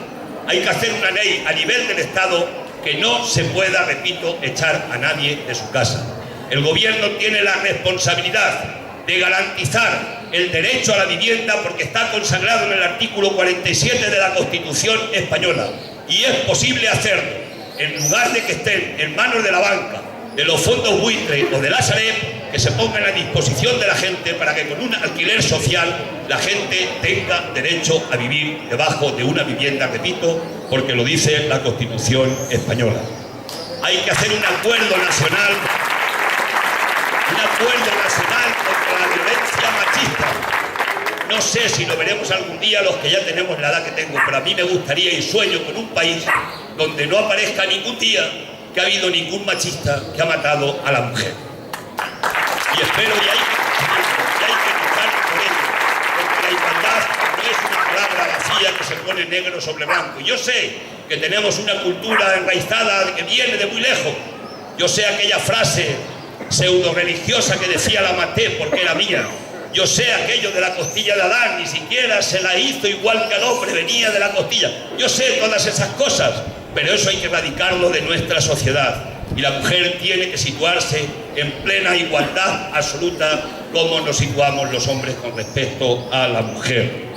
Hay que hacer una ley a nivel del Estado que no se pueda, repito, echar a nadie de su casa. El gobierno tiene la responsabilidad de garantizar el derecho a la vivienda porque está consagrado en el artículo 47 de la Constitución española, y es posible hacerlo en lugar de que estén en manos de la banca, de los fondos buitre o de la Sareb, que se pongan a disposición de la gente para que con un alquiler social la gente tenga derecho a vivir debajo de una vivienda, repito, porque lo dice la Constitución española. Hay que hacer un acuerdo nacional contra la violencia machista. No sé si lo veremos algún día los que ya tenemos la edad que tengo, pero a mí me gustaría y sueño con un país donde no aparezca ningún día que ha habido ningún machista que ha matado a la mujer. Y espero y hay que luchar por ello, porque la igualdad no es una palabra vacía que se pone negro sobre blanco. Yo sé que tenemos una cultura enraizada que viene de muy lejos. Yo sé aquella frase pseudo religiosa que decía la maté porque era mía. Yo sé aquello de la costilla de Adán, ni siquiera se la hizo igual que al hombre, venía de la costilla. Yo sé todas esas cosas, pero eso hay que erradicarlo de nuestra sociedad. Y la mujer tiene que situarse en plena igualdad absoluta como nos situamos los hombres con respecto a la mujer.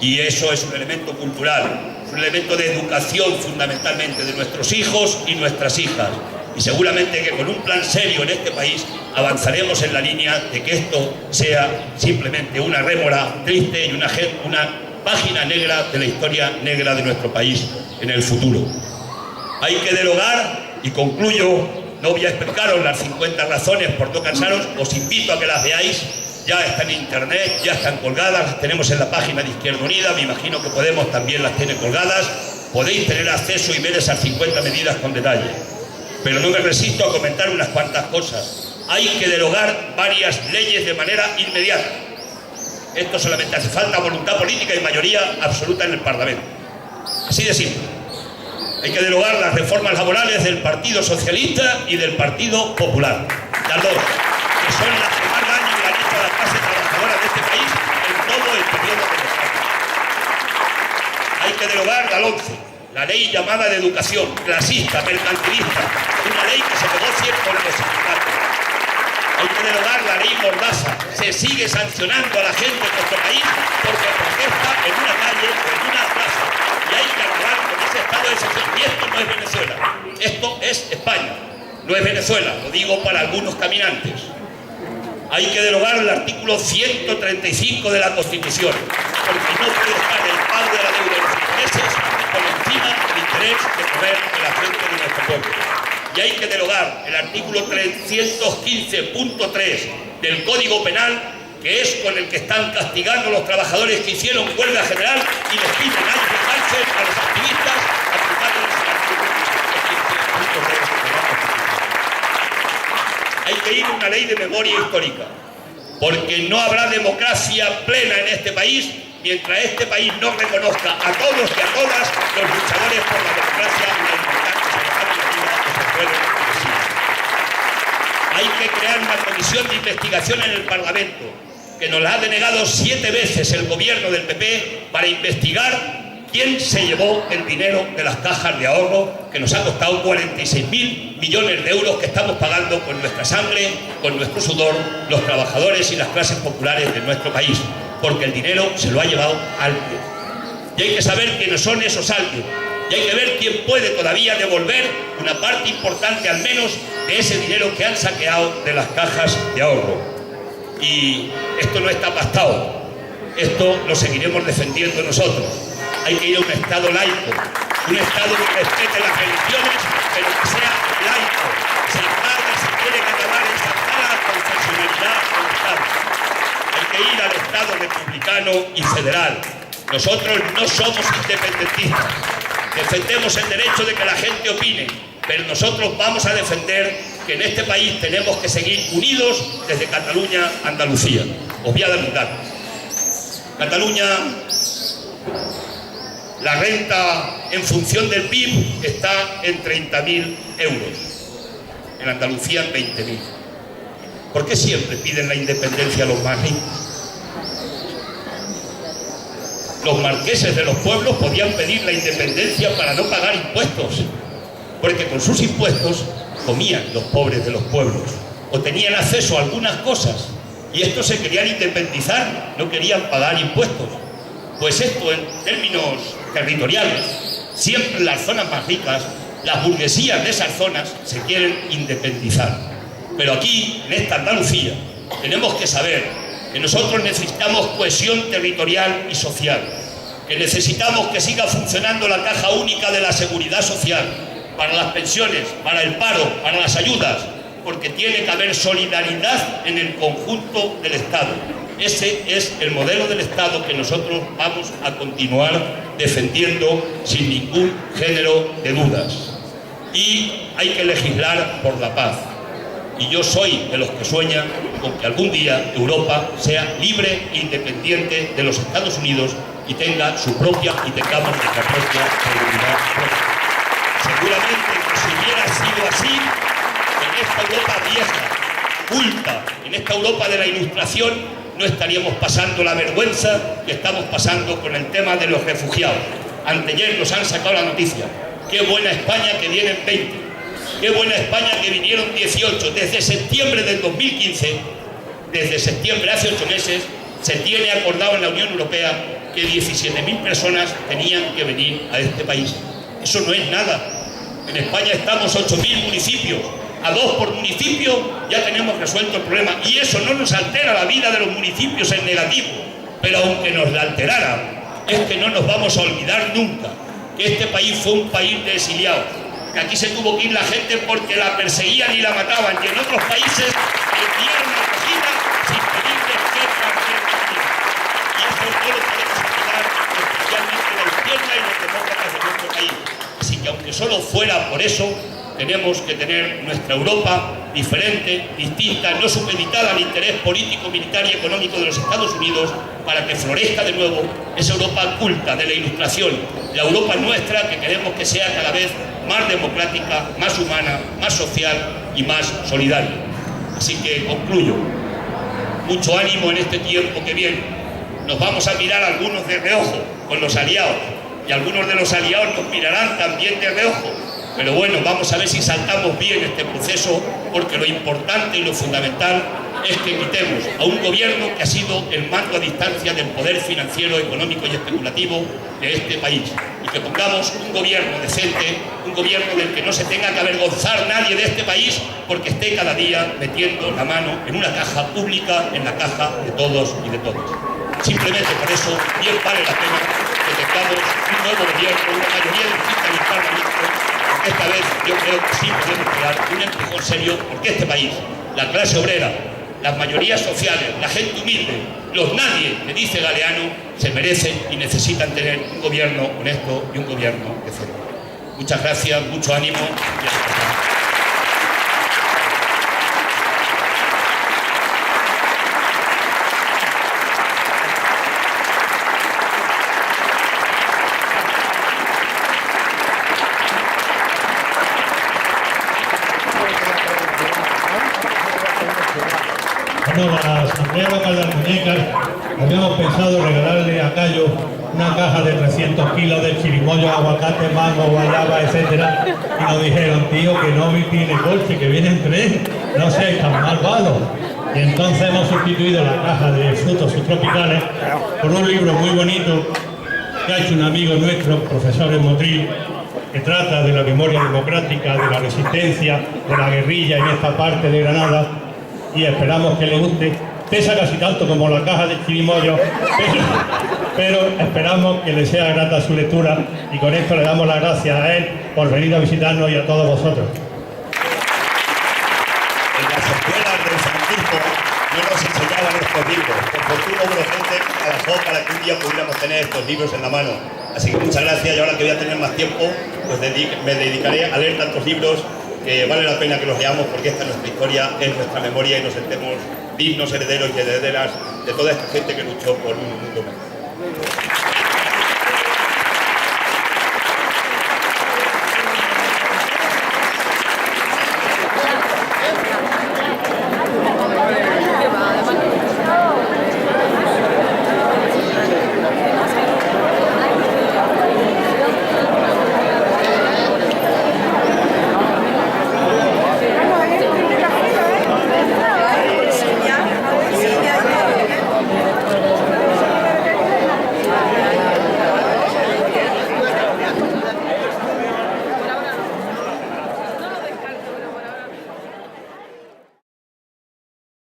Y eso es un elemento cultural, un elemento de educación fundamentalmente de nuestros hijos y nuestras hijas. Y seguramente que con un plan serio en este país avanzaremos en la línea de que esto sea simplemente una rémora triste y una página negra de la historia negra de nuestro país en el futuro. Hay que derogar, y concluyo, no voy a explicaros las 50 razones por no cansaros, os invito a que las veáis, ya están en internet, ya están colgadas, las tenemos en la página de Izquierda Unida, me imagino que Podemos también las tiene colgadas, podéis tener acceso y ver esas 50 medidas con detalle. Pero no me resisto a comentar unas cuantas cosas. Hay que derogar varias leyes de manera inmediata. Esto solamente hace falta voluntad política y mayoría absoluta en el Parlamento. Así de simple. Hay que derogar las reformas laborales del Partido Socialista y del Partido Popular. Las dos, que son las que más daño le han hecho a la clase trabajadora de este país en todo el periodo de los años. Hay que derogar la LOMCE, la ley llamada de educación, clasista, mercantilista, una ley que se negocia con los sindicatos. Hay que derogar la ley Mordaza. Se sigue sancionando a la gente de nuestro país porque protesta en una calle o en una plaza. Y hay que acabar con ese estado de excepción. Y esto no es Venezuela. Esto es España. No es Venezuela. Lo digo para algunos caminantes. Hay que derogar el artículo 135 de la Constitución. Porque no puede estar el pago de la deuda de los intereses por encima del interés de comer de la gente de nuestro pueblo. Y hay que derogar el artículo 315.3 del Código Penal, que es con el que están castigando a los trabajadores que hicieron huelga general y les piden años de cárcel a los activistas aplicándoles el artículo 315.3. Hay que ir a una ley de memoria histórica, porque no habrá democracia plena en este país mientras este país no reconozca a todos y a todas los luchadores por la democracia y la libertad que se dejaron la vida que se fueron merecidos. Hay que crear una comisión de investigación en el Parlamento, que nos la ha denegado 7 veces el gobierno del PP, para investigar quién se llevó el dinero de las cajas de ahorro, que nos ha costado 46.000 millones de euros que estamos pagando con nuestra sangre, con nuestro sudor, los trabajadores y las clases populares de nuestro país. Porque el dinero se lo ha llevado alguien. Y hay que saber quiénes son esos alguien. Y hay que ver quién puede todavía devolver una parte importante, al menos, de ese dinero que han saqueado de las cajas de ahorro. Y esto no está pactado. Esto lo seguiremos defendiendo nosotros. Hay que ir a un Estado laico. Un Estado que respete las religiones, pero que sea laico. Se acabe, se tiene que acabar esa mala confesionalidad del Estado. Hay que ir al Estado republicano y federal. Nosotros no somos independentistas. Defendemos el derecho de que la gente opine, pero nosotros vamos a defender que en este país tenemos que seguir unidos desde Cataluña a Andalucía. Os voy a dar un dato. Cataluña La renta en función del PIB está en 30.000 euros. En Andalucía en 20.000. ¿Por qué siempre piden la independencia a los más ricos? Los marqueses de los pueblos podían pedir la independencia para no pagar impuestos, porque con sus impuestos comían los pobres de los pueblos o tenían acceso a algunas cosas, y estos se querían independizar, no querían pagar impuestos. Pues esto, en términos territoriales, siempre en las zonas más ricas, las burguesías de esas zonas se quieren independizar. Pero aquí, en esta Andalucía, tenemos que saber que nosotros necesitamos cohesión territorial y social, que necesitamos que siga funcionando la caja única de la seguridad social, para las pensiones, para el paro, para las ayudas, porque tiene que haber solidaridad en el conjunto del Estado. Ese es el modelo del Estado que nosotros vamos a continuar defendiendo sin ningún género de dudas. Y hay que legislar por la paz. Y yo soy de los que sueñan con que algún día Europa sea libre e independiente de los Estados Unidos y tenga su propia, y tengamos nuestra propia seguridad propia. Seguramente que si hubiera sido así, en esta Europa vieja, culta, en esta Europa de la Ilustración, no estaríamos pasando la vergüenza que estamos pasando con el tema de los refugiados. Anteayer nos han sacado la noticia. Qué buena España que vienen 20. Qué buena España que vinieron 18. Desde septiembre del 2015, desde septiembre, hace 8 meses, se tiene acordado en la Unión Europea que 17.000 personas tenían que venir a este país. Eso no es nada. En España estamos 8.000 municipios. A 2 por municipio ya tenemos resuelto el problema. Y eso no nos altera la vida de los municipios en negativo. Pero aunque nos la alterara, es que no nos vamos a olvidar nunca que este país fue un país de exiliados. Que aquí se tuvo que ir la gente porque la perseguían y la mataban. Y en otros países le dieron acogida sin pedirles que trajeran. Y eso no lo podemos olvidar, especialmente la izquierda y los demócratas de nuestro país. Así que aunque solo fuera por eso, tenemos que tener nuestra Europa diferente, distinta, no supeditada al interés político, militar y económico de los Estados Unidos, para que florezca de nuevo esa Europa culta de la Ilustración, la Europa nuestra que queremos que sea cada vez más democrática, más humana, más social y más solidaria. Así que concluyo. Mucho ánimo en este tiempo que viene. Nos vamos a mirar algunos de reojo con los aliados, y algunos de los aliados nos mirarán también de reojo. Pero bueno, vamos a ver si saltamos bien este proceso, porque lo importante y lo fundamental es que quitemos a un gobierno que ha sido el mando a distancia del poder financiero, económico y especulativo de este país, y que pongamos un gobierno decente, un gobierno del que no se tenga que avergonzar nadie de este país porque esté cada día metiendo la mano en una caja pública, en la caja de todos y de todas. Simplemente por eso bien vale la pena que tengamos un nuevo gobierno, una mayoría distinta en el Parlamento. Esta vez yo creo que sí podemos crear un empujón serio, porque este país, la clase obrera, las mayorías sociales, la gente humilde, los nadie, que dice Galeano, se merecen y necesitan tener un gobierno honesto y un gobierno decente. Muchas gracias, mucho ánimo y hasta pronto. Bueno, la Asamblea Local de Almuñécar habíamos pensado regalarle a Cayo una caja de 300 kilos de chirimoyos, aguacate, mango, guayaba, etcétera, y nos dijeron, tío, que no tiene coche, que vienen 3, no sé, tan malvados. Y entonces hemos sustituido la caja de frutos subtropicales por un libro muy bonito que ha hecho un amigo nuestro, profesor en Motril, que trata de la memoria democrática, de la resistencia, de la guerrilla en esta parte de Granada, y esperamos que le guste. Pesa casi tanto como la caja de chirimoyos, pero esperamos que le sea grata su lectura, y con esto le damos las gracias a él por venir a visitarnos y a todos vosotros. En las escuelas del Francisco no nos enseñaban estos libros. Por fortuna hubo gente que trabajó para que un día pudiéramos tener estos libros en la mano. Así que muchas gracias, y ahora que voy a tener más tiempo, pues me dedicaré a leer tantos libros que vale la pena que los leamos, porque esta es nuestra historia, es nuestra memoria, y nos sentemos dignos herederos y herederas de toda esta gente que luchó por un mundo mejor.